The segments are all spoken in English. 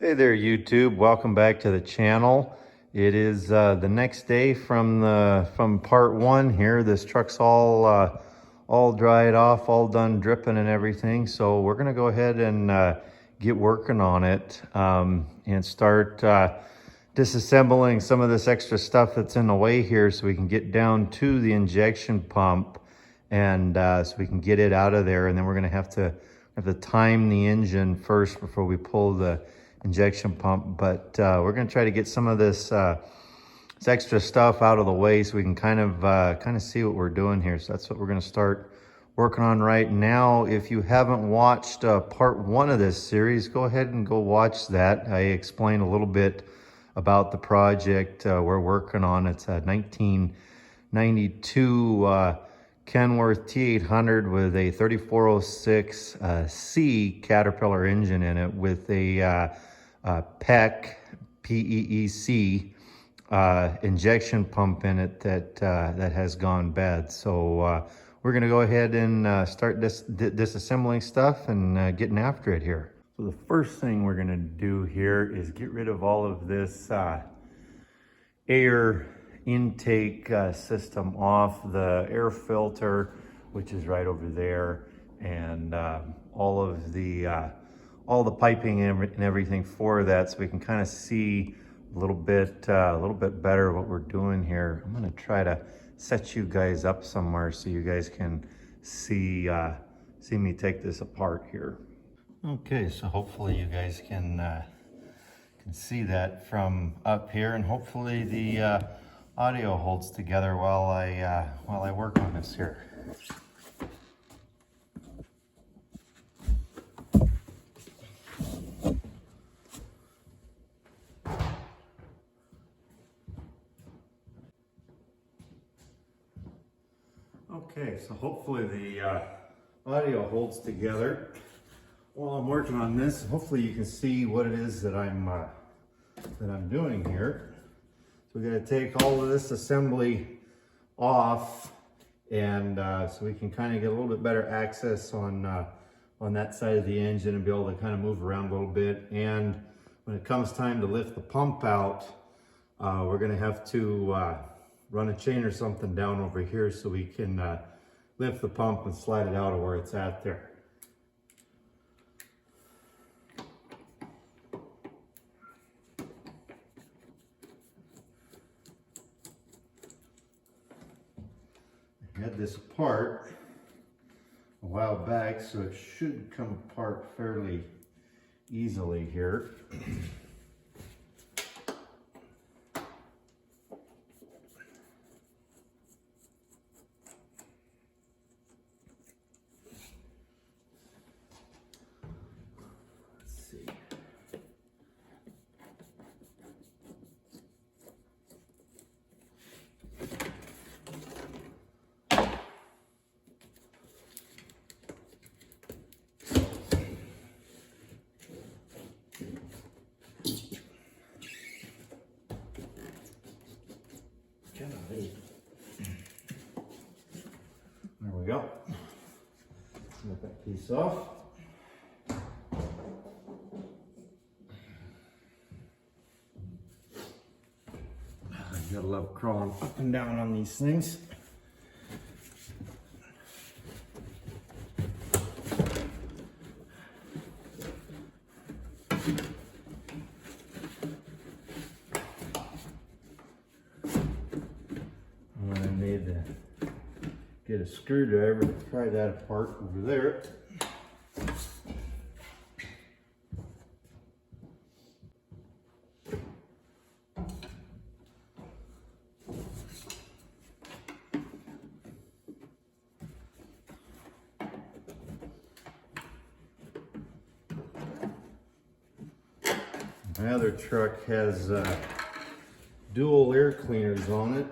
Hey there, YouTube. Welcome back to the channel. It is the next day from part one here. This truck's all dried off, all done dripping and everything. So we're gonna go ahead and get working on it and start disassembling some of this extra stuff that's in the way here, so we can get down to the injection pump and so we can get it out of there. And then we're gonna have to time the engine first before we pull the injection pump. But we're going to try to get some of this extra stuff out of the way so we can kind of see what we're doing here. So that's what we're going to start working on right now. If you haven't watched part one of this series, go ahead and go watch that. I explained a little bit about the project we're working on. It's a 1992 Kenworth T800 with a 3406C Caterpillar engine in it, with a PEEC injection pump in it that has gone bad. So we're going to go ahead and start disassembling stuff and getting after it here. So the first thing we're going to do here is get rid of all of this air intake system off the air filter, which is right over there, and all the piping and everything for that, so we can kind of see a little bit better what we're doing here. I'm going to try to set you guys up somewhere so you guys can see me take this apart here. Okay, so hopefully you guys can see that from up here, and hopefully the audio holds together while I work on this here. Okay, so hopefully the audio holds together while I'm working on this. Hopefully you can see what it is that I'm doing here. So we got to take all of this assembly off, and so we can kind of get a little bit better access on that side of the engine and be able to kind of move around a little bit. And when it comes time to lift the pump out, we're going to have to run a chain or something down over here so we can lift the pump and slide it out of where it's at there. I had this apart a while back, so it should come apart fairly easily here. There we go. Get that piece off. You gotta love crawling up and down on these things. Get a screwdriver to pry that apart over there. My other truck has dual air cleaners on it.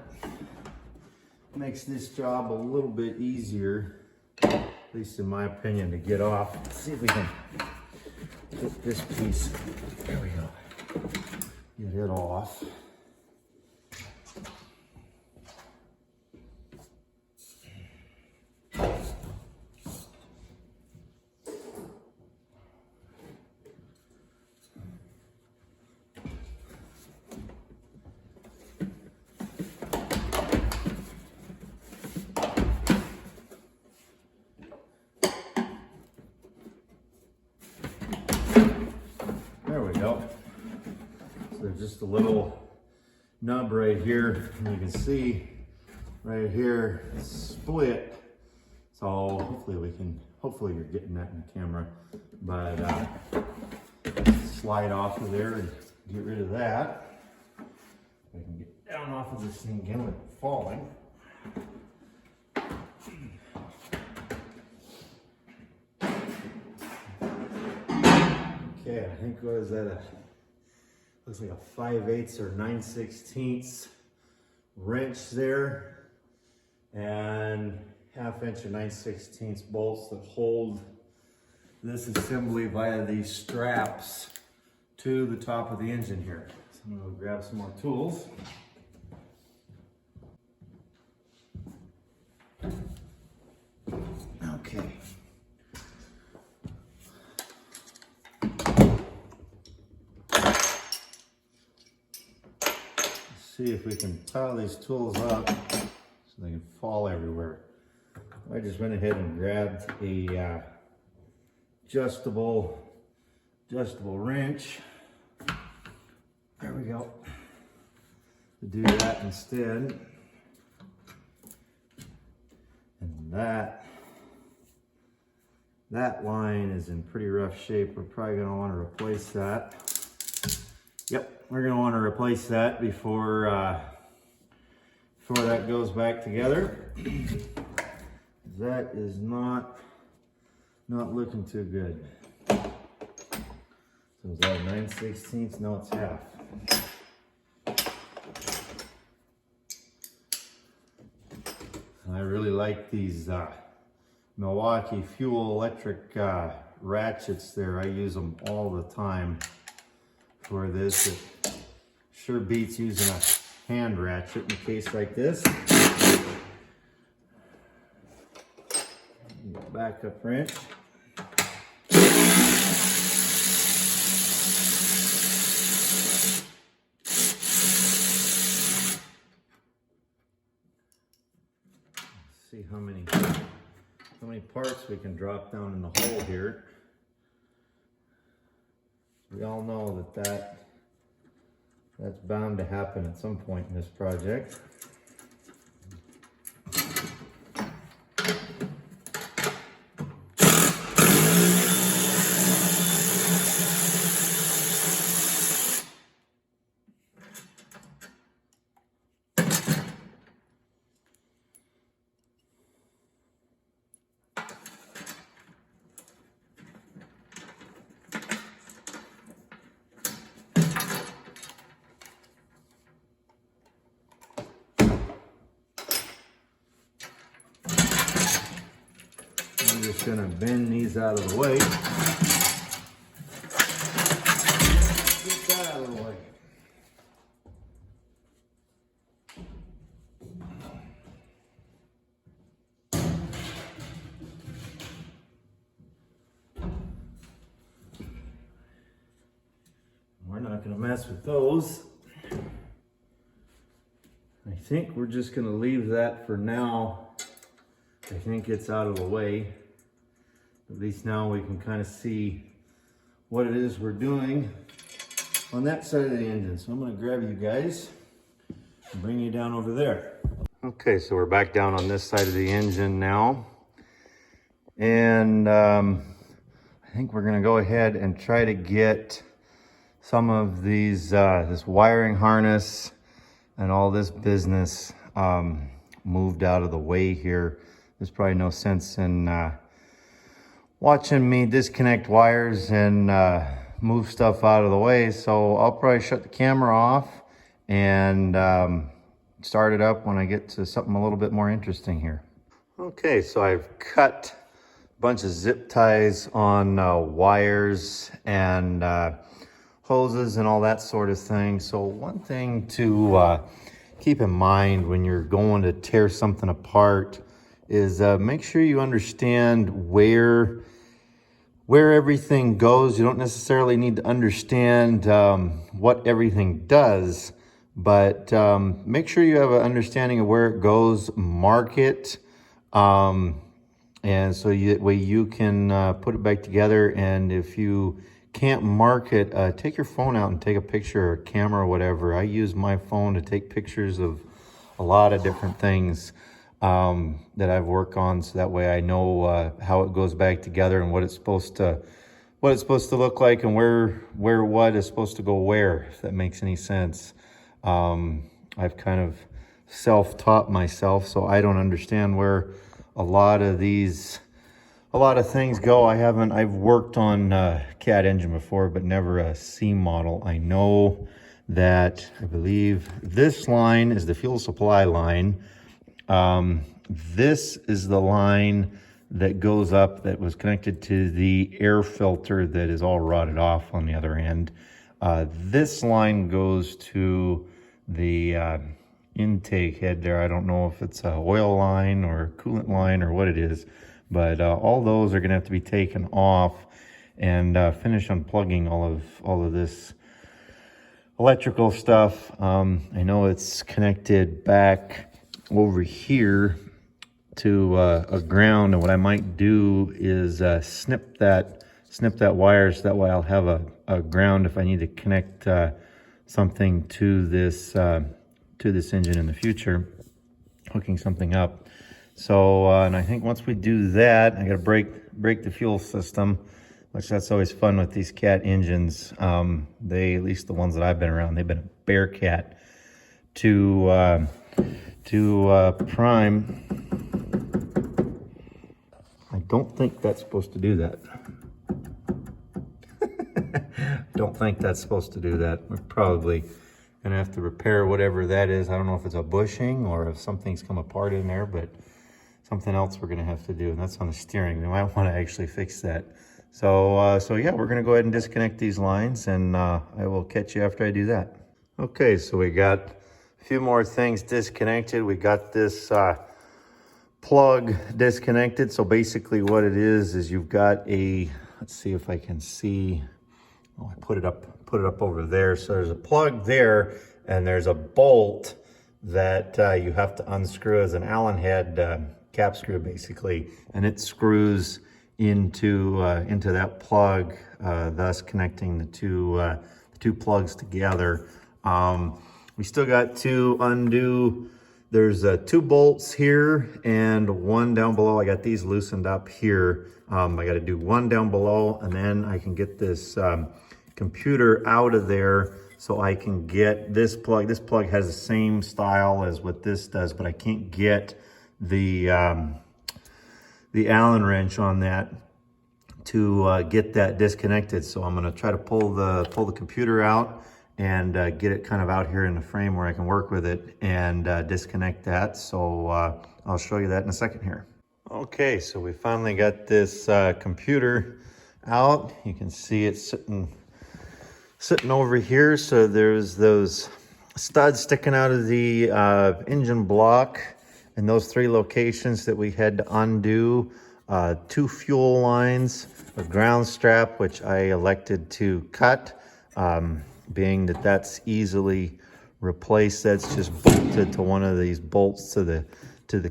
Makes this job a little bit easier, at least in my opinion, to get off. Let's see if we can get this piece, there we go, get it off. just a little nub right here. And you can see right here, it's split. So hopefully you're getting that in the camera. But slide off of there and get rid of that. I can get down off of this thing again without falling. Okay, I think what is that? Looks like a 5/8 or 9/16 wrench there, and 1/2 inch or 9/16 bolts that hold this assembly via these straps to the top of the engine here. So I'm gonna go grab some more tools. Okay. See if we can pile these tools up so they can fall everywhere. I just went ahead and grabbed a adjustable wrench. There we go. To do that instead. And that line is in pretty rough shape. We're probably going to want to replace that. Yep, we're going to want to replace that before that goes back together. That is not looking too good. So is that 9/16? No, it's 1/2. I really like these Milwaukee fuel electric ratchets there. I use them all the time for this. It sure beats using a hand ratchet in a case like this. Backup wrench. See how many parts we can drop down in the hole here. We all know that's bound to happen at some point in this project. I'm just going to bend these out of the way. Get that out of the way. We're not going to mess with those. I think we're just going to leave that for now. I think it's out of the way. At least now we can kind of see what it is we're doing on that side of the engine. So I'm going to grab you guys and bring you down over there. Okay, so we're back down on this side of the engine now. And I think we're going to go ahead and try to get some of these, this wiring harness and all this business moved out of the way here. There's probably no sense in watching me disconnect wires and move stuff out of the way. So I'll probably shut the camera off and start it up when I get to something a little bit more interesting here. Okay, so I've cut a bunch of zip ties on wires and hoses and all that sort of thing. So one thing to keep in mind when you're going to tear something apart is make sure you understand where everything goes. You don't necessarily need to understand what everything does, but make sure you have an understanding of where it goes, mark it, and so that way you can put it back together. And if you can't mark it, take your phone out and take a picture or camera or whatever. I use my phone to take pictures of a lot of different things that I've worked on, so that way I know how it goes back together and what it's supposed to look like, and where what is supposed to go where, if that makes any sense. I've kind of self-taught myself, so I don't understand where a lot of things go. I've worked on Cat engine before, but never a C model. I know that, I believe this line is the fuel supply line. This is the line that goes up that was connected to the air filter that is all rotted off on the other end. This line goes to the intake head there. I don't know if it's a oil line or a coolant line or what it is, but all those are going to have to be taken off and finish unplugging all of this electrical stuff. I know it's connected back over here to a ground, and what I might do is snip that wire, so that way I'll have a ground if I need to connect something to this engine in the future, hooking something up. So and I think once we do that, I got to break the fuel system, which that's always fun with these Cat engines. They, at least the ones that I've been around, they've been a bear cat to prime. I don't think that's supposed to do that. Don't think that's supposed to do that. We're probably gonna have to repair whatever that is. I don't know if it's a bushing or if something's come apart in there, but something else we're gonna have to do, and that's on the steering. We might want to actually fix that. So yeah, we're gonna go ahead and disconnect these lines, and I will catch you after I do that. Okay, so we got a few more things disconnected. We got this plug disconnected. So basically what it is you've got a, let's see if I can see. Oh, I put it up over there. So there's a plug there, and there's a bolt that you have to unscrew as an Allen head cap screw, basically, and it screws into that plug, thus connecting the two plugs together. We still got to undo. There's 2 bolts here and 1 down below. I got these loosened up here. I got to do 1 down below, and then I can get this computer out of there, so I can get this plug. This plug has the same style as what this does, but I can't get the Allen wrench on that to get that disconnected. So I'm going to try to pull the computer out and get it kind of out here in the frame where I can work with it and disconnect that. So I'll show you that in a second here. Okay, so we finally got this computer out. You can see it sitting over here. So there's those studs sticking out of the engine block in those 3 locations that we had to undo. 2 fuel lines, a ground strap, which I elected to cut, being that that's easily replaced. That's just bolted to one of these bolts to the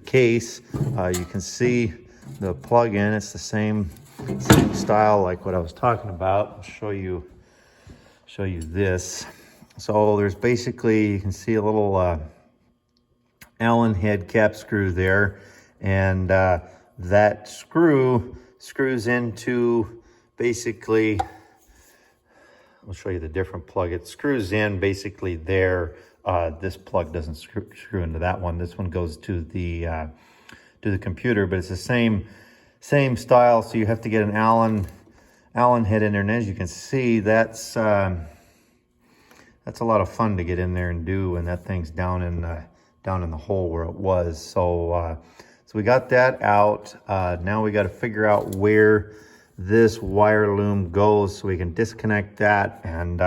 case. You can see the plug-in. It's the same style like what I was talking about. I'll show you this. So there's basically, you can see a little Allen head cap screw there, and that screws into, basically, I'll show you the different plug. It screws in basically there. This plug doesn't screw into that one. This one goes to the computer, but it's the same style. So you have to get an Allen head in there, and as you can see, that's a lot of fun to get in there and do, and that thing's down in the hole where it was. So we got that out. Now we got to figure out where this wire loom goes so we can disconnect that and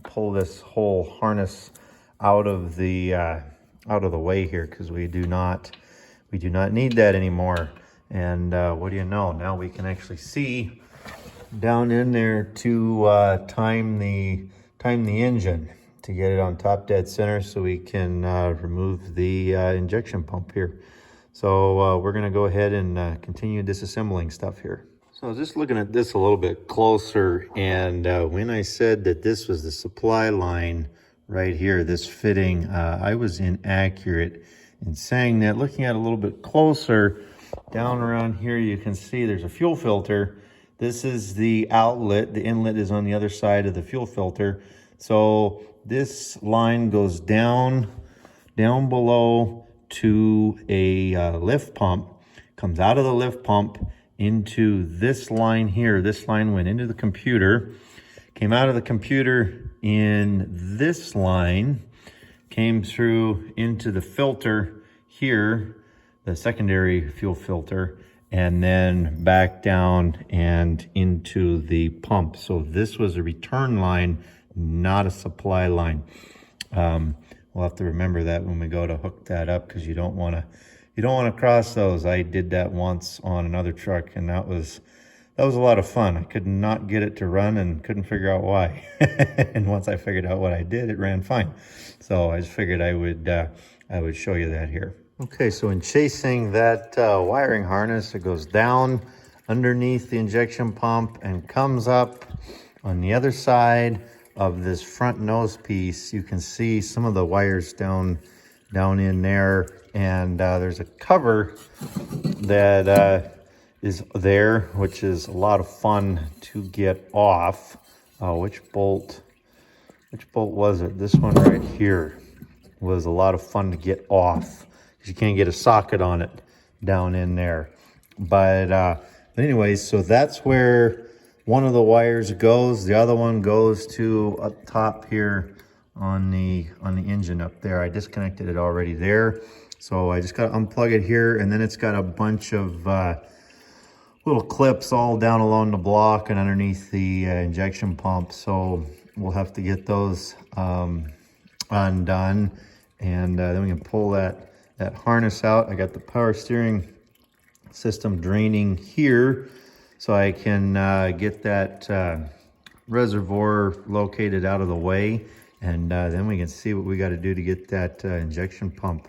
pull this whole harness out of the way here, because we do not need that anymore. And what do you know? Now we can actually see down in there to time the engine to get it on top dead center, so we can remove the injection pump here. So we're going to go ahead and continue disassembling stuff here. So I was just looking at this a little bit closer, and when I said that this was the supply line right here, this fitting, I was inaccurate in saying that. Looking at it a little bit closer, down around here you can see there's a fuel filter. This is the outlet. The inlet is on the other side of the fuel filter. So this line goes down below to a lift pump, comes out of the lift pump into this line here. This line went into the computer, came out of the computer in this line, came through into the filter here, the secondary fuel filter, and then back down and into the pump. So this was a return line, not a supply line. We'll have to remember that when we go to hook that up, because you don't want to cross those. I did that once on another truck, and that was a lot of fun. I could not get it to run and couldn't figure out why. And once I figured out what I did, it ran fine. So I just figured I would show you that here. Okay, so in chasing that wiring harness, it goes down underneath the injection pump and comes up on the other side of this front nose piece. You can see some of the wires down in there, and there's a cover that is there, which is a lot of fun to get off. Which bolt was it? This one right here was a lot of fun to get off, because you can't get a socket on it down in there. But anyways, so that's where one of the wires goes. The other one goes to up top here on the engine up there. I disconnected it already there. So I just got to unplug it here, and then it's got a bunch of little clips all down along the block and underneath the injection pump. So we'll have to get those undone, and then we can pull that harness out. I got the power steering system draining here, so I can get that reservoir located out of the way, and then we can see what we got to do to get that injection pump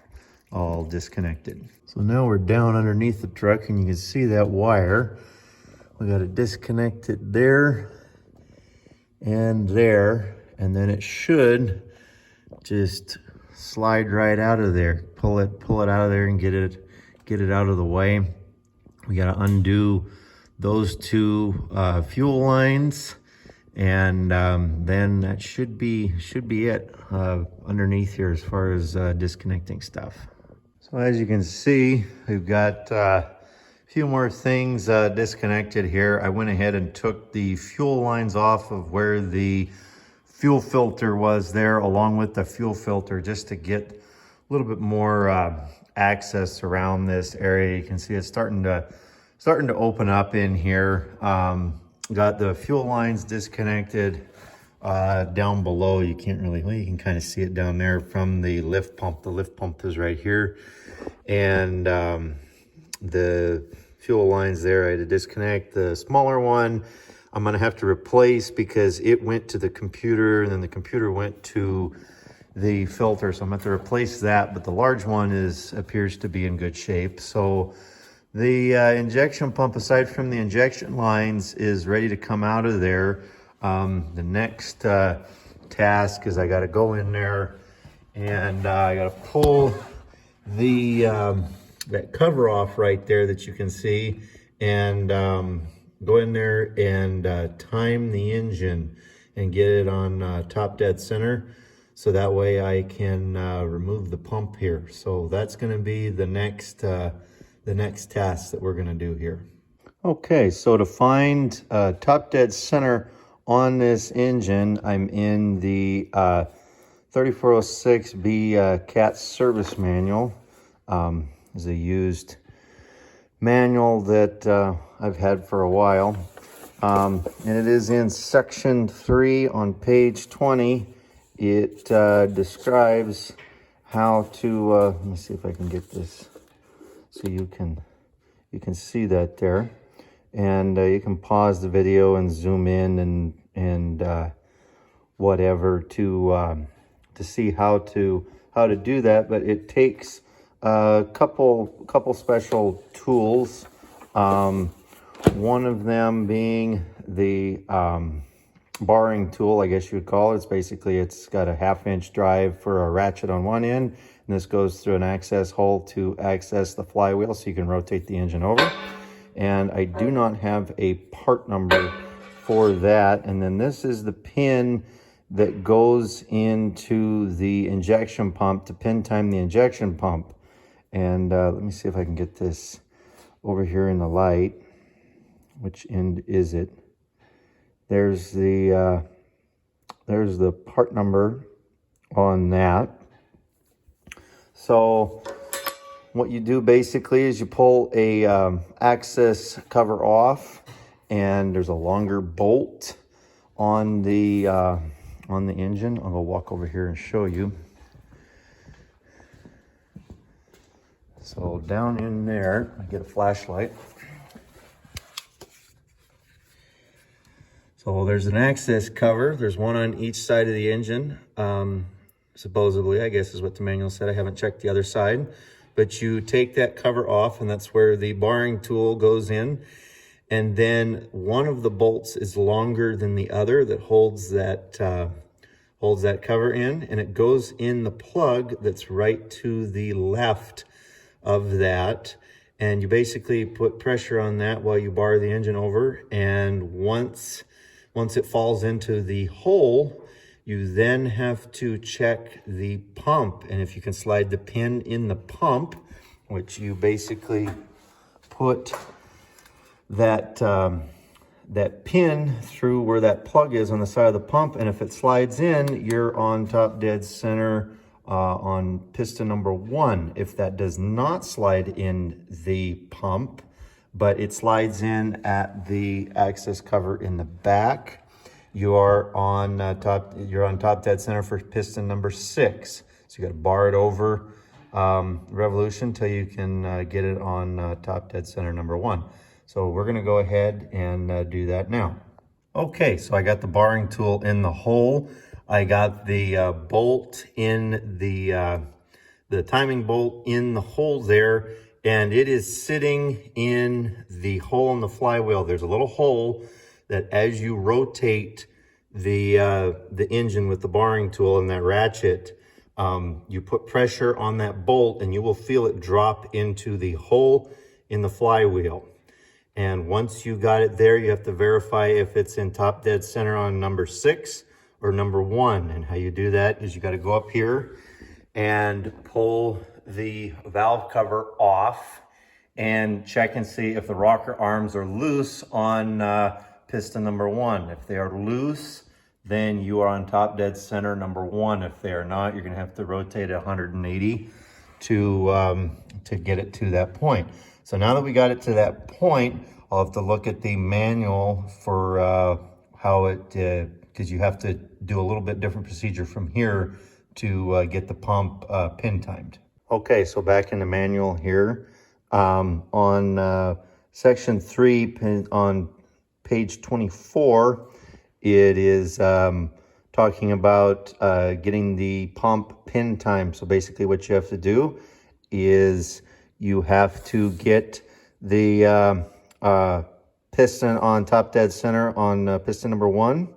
all disconnected. So now we're down underneath the truck, and you can see that wire. We got to disconnect it there and there, and then it should just slide right out of there. Pull it out of there and get it out of the way. We got to undo those two fuel lines, and then that should be it underneath here as far as disconnecting stuff. So as you can see, we've got a few more things disconnected here. I went ahead and took the fuel lines off of where the fuel filter was there, along with the fuel filter, just to get a little bit more access around this area. You can see it's starting to open up in here. Got the fuel lines disconnected down below. You can't really, well, you can kind of see it down there from the lift pump. The lift pump is right here, and the fuel lines there, I had to disconnect. The smaller one I'm gonna have to replace, because it went to the computer, and then the computer went to the filter, so I'm gonna have to replace that. But the large one appears to be in good shape. So the injection pump, aside from the injection lines, is ready to come out of there. The next task is I got to go in there, and I got to pull the that cover off right there that you can see, and go in there and time the engine and get it on top dead center, so that way I can remove the pump here. So that's going to be the next task that we're going to do here. Okay, so to find top dead center on this engine, I'm in the 3406B CAT service manual. Is a used manual that I've had for a while. And it is in section 3 on page 20. It describes how to, let me see if I can get this so you can see that there. And you can pause the video and zoom in and whatever to see how to do that. But it takes a couple special tools. One of them being the barring tool, I guess you would call it. It's got a 1/2-inch drive for a ratchet on one end, and this goes through an access hole to access the flywheel so you can rotate the engine over. And I do not have a part number for that. And then this is the pin that goes into the injection pump to pin time the injection pump. And let me see if I can get this over here in the light. Which end is it? There's the part number on that. So what you do basically is you pull a access cover off, and there's a longer bolt on the engine. I'll go walk over here and show you. So down in there, I get a flashlight. So there's an access cover. There's one on each side of the engine. Supposedly, I guess is what the manual said. I haven't checked the other side. But you take that cover off, and that's where the barring tool goes in. And then one of the bolts is longer than the other that holds that cover in, and it goes in the plug that's right to the left of that. And you basically put pressure on that while you bar the engine over, and once it falls into the hole, you then have to check the pump. And if you can slide the pin in the pump, which you basically put that pin through where that plug is on the side of the pump, and if it slides in, you're on top dead center on piston number 1. If that does not slide in the pump, but it slides in at the access cover in the back, you're on top dead center for piston number 6. So you got to bar it over revolution till you can get it on top dead center number 1. So we're going to go ahead and do that now. Okay, so I got the barring tool in the hole. I got the bolt in the timing bolt in the hole there, and it is sitting in the hole in the flywheel. There's a little hole that as you rotate the engine with the barring tool and that ratchet, you put pressure on that bolt and you will feel it drop into the hole in the flywheel. And once you got it there, you have to verify if it's in top dead center on number 6 or number 1. And how you do that is you got to go up here and pull the valve cover off and check and see if the rocker arms are loose on piston number 1. If they are loose, then you are on top dead center number 1. If they are not, you're going to have to rotate it 180 to get it to that point. So now that we got it to that point, I'll have to look at the manual for how it, because you have to do a little bit different procedure from here to get the pump pin timed. Okay, so back in the manual here, on section 3 on page 24, it is talking about getting the pump pin time. So basically what you have to do is you have to get the piston on top dead center on piston number 1,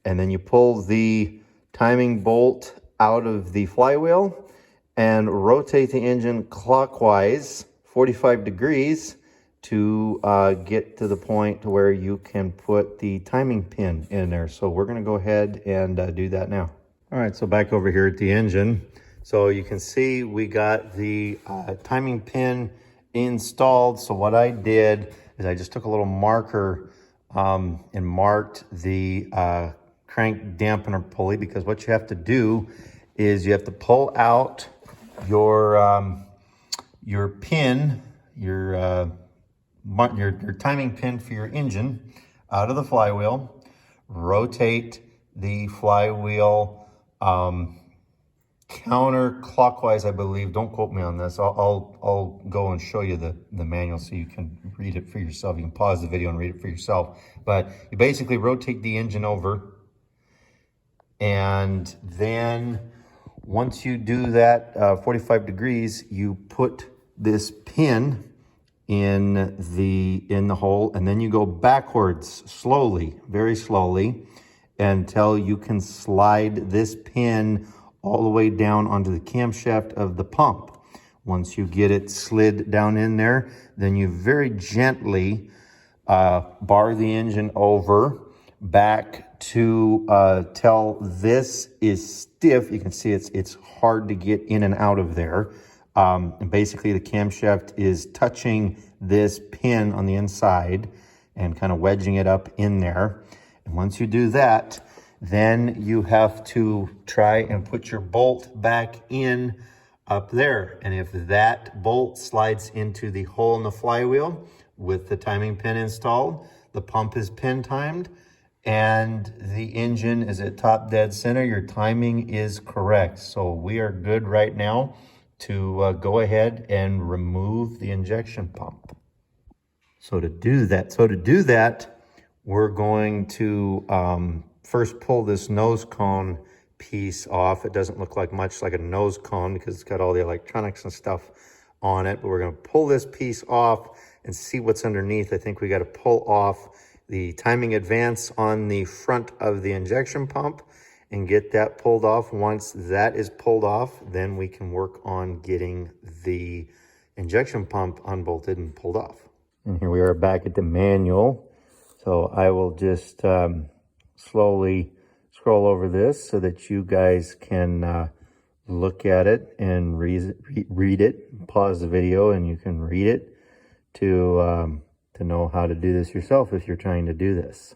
and then you pull the timing bolt out of the flywheel and rotate the engine clockwise 45 degrees to get to the point to where you can put the timing pin in there. So we're going to go ahead and do that now. All right, so back over here at the engine. So you can see we got the timing pin installed. So what I did is I just took a little marker and marked the crank dampener pulley, because what you have to do is you have to pull out your pin, your timing pin for your engine out of the flywheel, rotate the flywheel counterclockwise, I believe. Don't quote me on this. I'll go and show you the manual so you can read it for yourself. You can pause the video and read it for yourself. But you basically rotate the engine over, and then once you do that 45 degrees, you put this pin in the hole, and then you go backwards slowly, very slowly, until you can slide this pin all the way down onto the camshaft of the pump. Once you get it slid down in there, then you very gently bar the engine over back to till this is stiff. You can see it's hard to get in and out of there. And basically the camshaft is touching this pin on the inside and kind of wedging it up in there. And once you do that, then you have to try and put your bolt back in up there. And if that bolt slides into the hole in the flywheel with the timing pin installed, the pump is pin timed, and the engine is at top dead center, your timing is correct. So we are good right now to go ahead and remove the injection pump. So to do that, we're going to first pull this nose cone piece off. It doesn't look like much like a nose cone because it's got all the electronics and stuff on it, but we're going to pull this piece off and see what's underneath. I think we got to pull off the timing advance on the front of the injection pump and get that pulled off. Once that is pulled off, then we can work on getting the injection pump unbolted and pulled off. And here we are back at the manual. So I will just slowly scroll over this so that you guys can look at it and read it. Pause the video and you can read it to know how to do this yourself if you're trying to do this.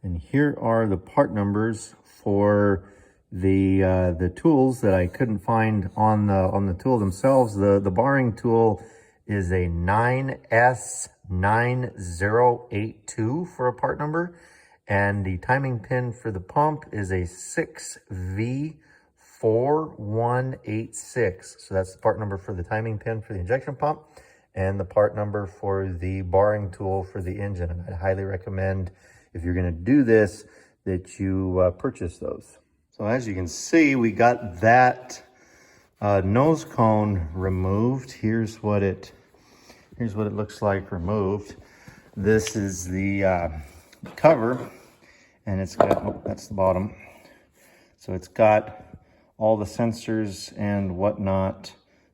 And here are the part numbers for the tools that I couldn't find on the tool themselves. The barring tool is a 9S9082 for a part number, and the timing pin for the pump is a 6V4186. So that's the part number for the timing pin for the injection pump, and the part number for the barring tool for the engine. And I'd highly recommend, if you're going to do this, that you purchase those. So as you can see, we got that nose cone removed. Here's what it looks like removed. This is the cover, and it's got, oh, that's the bottom. So it's got all the sensors and whatnot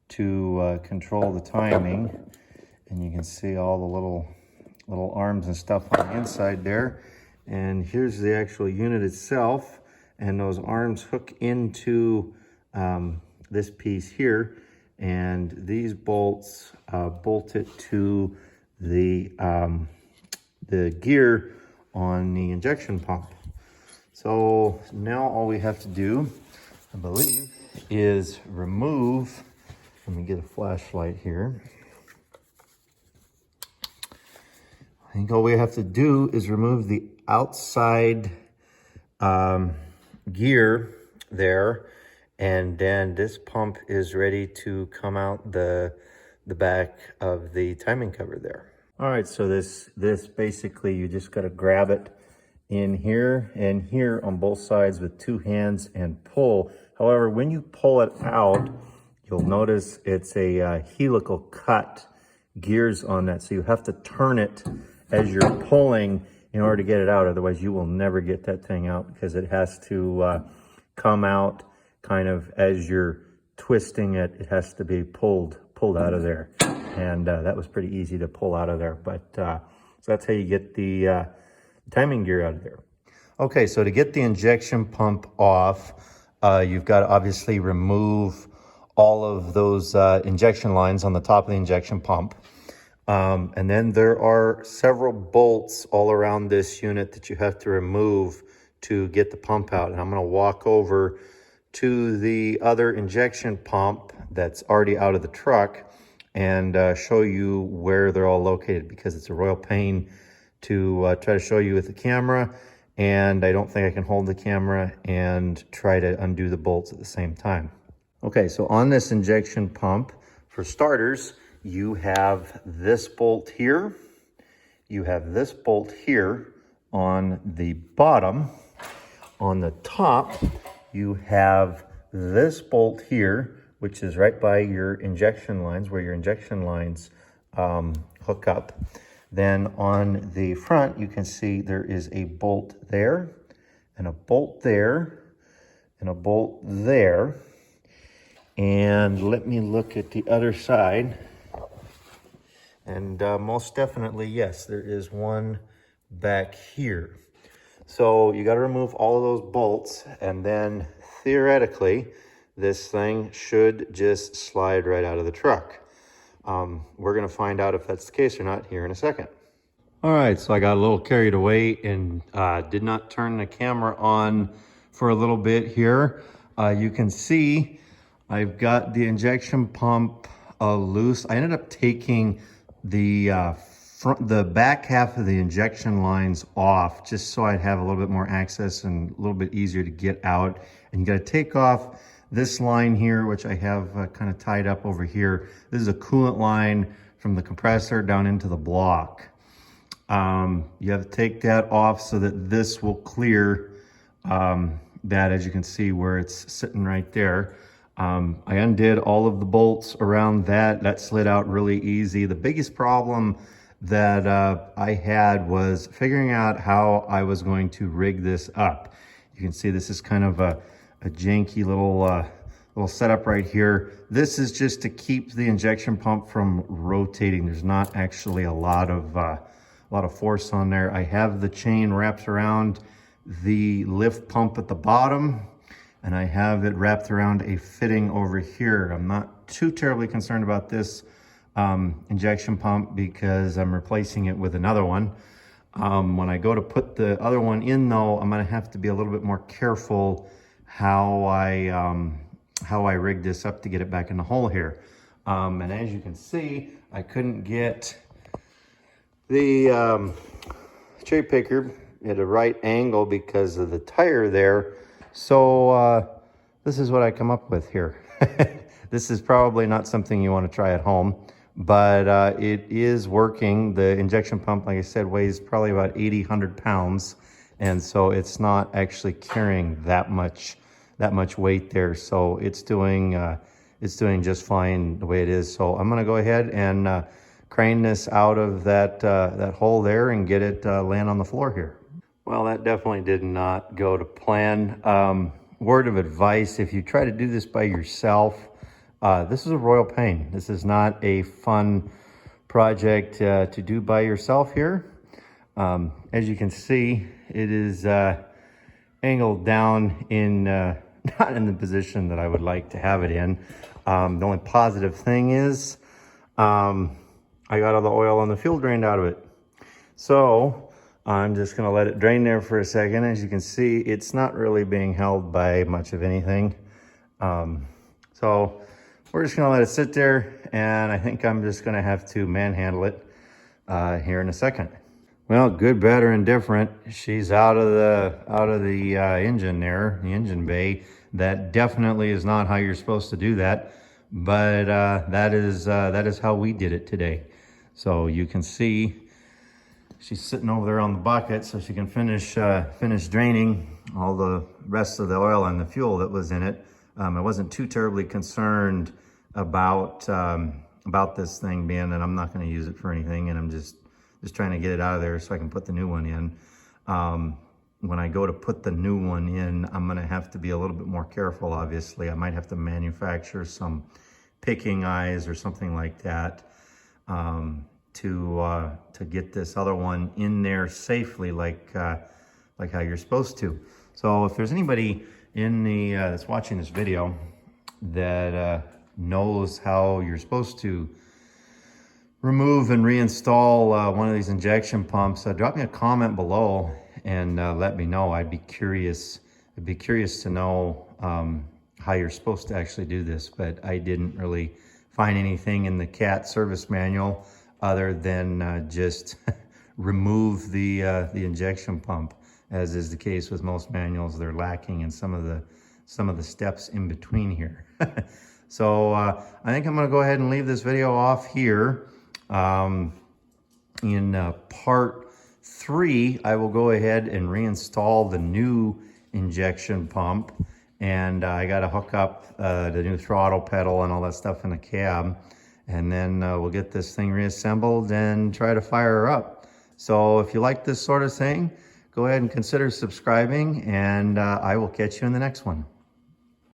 to control the timing. And you can see all the little arms and stuff on the inside there. And here's the actual unit itself. And those arms hook into this piece here. And these bolts bolt it to the gear on the injection pump. So now all we have to do, I believe, is remove, let me get a flashlight here. I think all we have to do is remove the outside gear there, and then this pump is ready to come out the back of the timing cover there. All right, so this basically, you just got to grab it in here and here on both sides with two hands and pull. However, when you pull it out, you'll notice it's a helical cut gears on that, so you have to turn it as you're pulling in order to get it out. Otherwise, you will never get that thing out, because it has to come out kind of as you're twisting it. It has to be pulled out of there. And that was pretty easy to pull out of there. But so that's how you get the timing gear out of there. Okay, so to get the injection pump off, you've got to obviously remove all of those injection lines on the top of the injection pump. And then there are several bolts all around this unit that you have to remove to get the pump out. And I'm going to walk over to the other injection pump that's already out of the truck and show you where they're all located, because it's a royal pain to try to show you with the camera, and I don't think I can hold the camera and try to undo the bolts at the same time. Okay, so on this injection pump, for starters, you have this bolt here, you have this bolt here on the bottom. On the top, you have this bolt here, which is right by your injection lines, where your injection lines hook up. Then on the front, you can see there is a bolt there, and a bolt there, and a bolt there. And let me look at the other side. And most definitely, yes, there is one back here. So you got to remove all of those bolts, and then theoretically, this thing should just slide right out of the truck. We're going to find out if that's the case or not here in a second. All right, so I got a little carried away and did not turn the camera on for a little bit here. You can see I've got the injection pump loose. I ended up taking the back half of the injection lines off just so I'd have a little bit more access and a little bit easier to get out. And you got to take off this line here, which I have kind of tied up over here. This is a coolant line from the compressor down into the block. You have to take that off so that this will clear that, as you can see where it's sitting right there. I undid all of the bolts around that. That slid out really easy. The biggest problem that I had was figuring out how I was going to rig this up. You can see this is kind of a janky little setup right here. This is just to keep the injection pump from rotating. There's not actually a lot of force on there. I have the chain wrapped around the lift pump at the bottom, and I have it wrapped around a fitting over here. I'm not too terribly concerned about this injection pump because I'm replacing it with another one. When I go to put the other one in though, I'm gonna have to be a little bit more careful how I rig this up to get it back in the hole here. And as you can see, I couldn't get the cherry picker at a right angle because of the tire there. So this is what I come up with here. This is probably not something you want to try at home, but it is working. The injection pump, like I said, weighs probably about 100 pounds. And so it's not actually carrying that much weight there. So it's doing just fine the way it is. So I'm gonna go ahead and crane this out of that hole there and get it land on the floor here. Well, that definitely did not go to plan. Word of advice, if you try to do this by yourself, this is a royal pain. This is not a fun project to do by yourself here. As you can see, it is angled down in, not in the position that I would like to have it in. The only positive thing is I got all the oil and the fuel drained out of it. So I'm just gonna let it drain there for a second. As you can see, it's not really being held by much of anything. So we're just gonna let it sit there, and I think I'm just gonna have to manhandle it here in a second. Well, good, better, and different. She's out of the engine there, the engine bay. That definitely is not how you're supposed to do that, but that is how we did it today. So you can see she's sitting over there on the bucket so she can finish draining all the rest of the oil and the fuel that was in it. I wasn't too terribly concerned about this thing being that I'm not going to use it for anything, and I'm just trying to get it out of there so I can put the new one in. When I go to put the new one in, I'm going to have to be a little bit more careful, obviously. I might have to manufacture some picking eyes or something like that to get this other one in there safely, like how you're supposed to. So if there's anybody in the that's watching this video that knows how you're supposed to remove and reinstall one of these injection pumps, drop me a comment below and let me know. I'd be curious to know how you're supposed to actually do this, but I didn't really find anything in the CAT service manual other than just remove the injection pump. As is the case with most manuals, they're lacking in some of the steps in between here. So I think I'm gonna go ahead and leave this video off here. In part 3, I will go ahead and reinstall the new injection pump, and I got to hook up the new throttle pedal and all that stuff in the cab, and then we'll get this thing reassembled and try to fire her up. So if you like this sort of thing, go ahead and consider subscribing, and I will catch you in the next one.